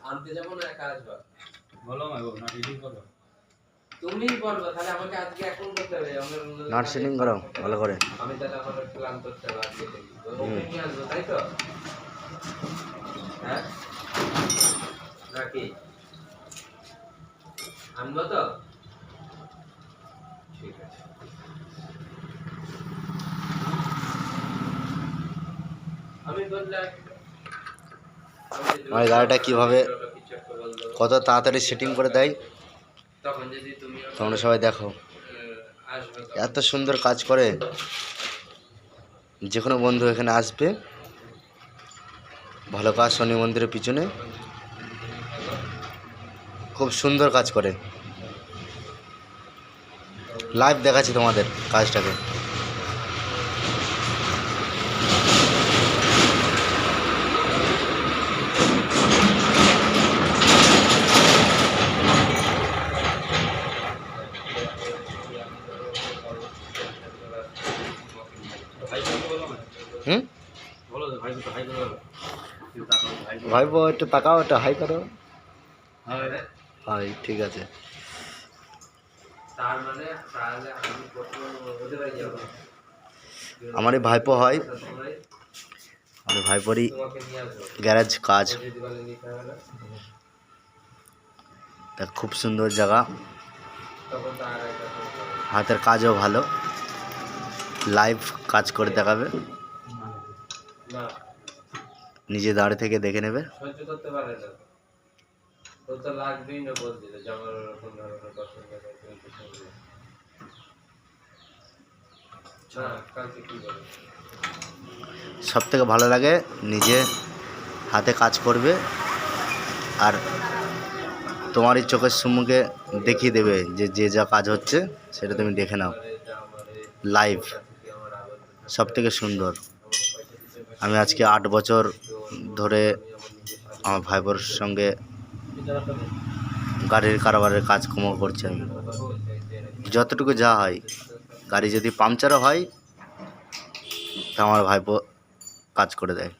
আনতে যাবো না একা আসবা? বলো না রিডিং করো। তুমিই বলবো তাহলে আমাকে আজকে এখন করতে হবে। নাট সেটিং করো ভালো করে। আমি তাহলে আমার প্ল্যান করতে হবে আজকে থেকে। ওকে নিয়ে আসবো তাই তো? হ্যাঁ নাকি আনবো তো? ঠিক আছে। আমি বললাম আমার গাড়িটা কিভাবে কত তাড়াতাড়ি সেটিং করে দেয় তখন যদি তুমি তোমরা সবাই দেখো। আসবে এত সুন্দর কাজ করে, যে কোনো বন্ধু এখানে আসবে। ভালো কাজ, শনি মন্দিরের পিছনে খুব সুন্দর কাজ করে। লাইভ দেখাচ্ছি তোমাদের কাজটাকে। হুম বলো ভাই তো হাই করো। ভাইবো একটু তাকাও, একটু হাই করো। হ্যাঁ হাই, ঠিক আছে। তার মানে তাহলে আমি প্রথম হতে পারি যাব। আমার এই ভাইপো হয়, আমার ভাইপোরই তোমাকে নিয়ে আসবো গ্যারেজ কাজ। যদি বলে নিতে হবে না তা খুব সুন্দর জায়গা, তখন তো আর একটা হাতের কাজও ভালো। লাইভ কাজ করে দেখাবে, না নিজে দাঁড়িয়ে থেকে দেখে নেবে। সহ্য করতে পারে না। তো তো লাগবেই না বলছিল যে আমার কোন ধরনের পছন্দ নেই তুমি কিছু বলবে না। কালকে কি বলবে? সব থেকে ভালো লাগে নিজে হাতে কাজ করবে, আর তোমারই চোখের সম্মুখে দেখিয়ে দেবে যে যে যা কাজ হচ্ছে সেটা তুমি দেখে নাও লাইভ। সব থেকে সুন্দর। আমি আজকে 8 বছর ধরে আমার ভাইবোর সঙ্গে গাড়ির কারবারের কাজকর্ম করছি। আমি যতটুকু যা হয়, গাড়ি যদি পাংচারও হয় তা আমার ভাইপো কাজ করে দেয়।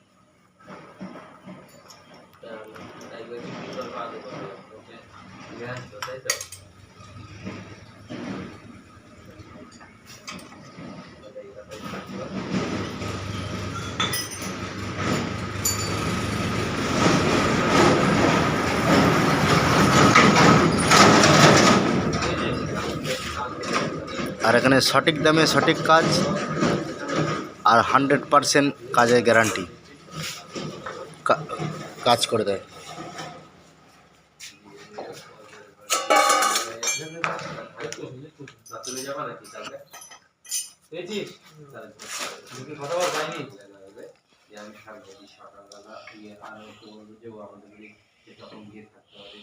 আর এখানে সঠিক দামে সঠিক কাজ, আর 100% কাজের গ্যারান্টি, কাজ করে দেয়। তুমি যাবা নাকি কালকে? পেয়েছিস দুটো কথা বল পাইনি। আমি থাকবো সকালবেলা আর একটু বলবো যে আমাদের তখন গিয়ে থাকতে হবে।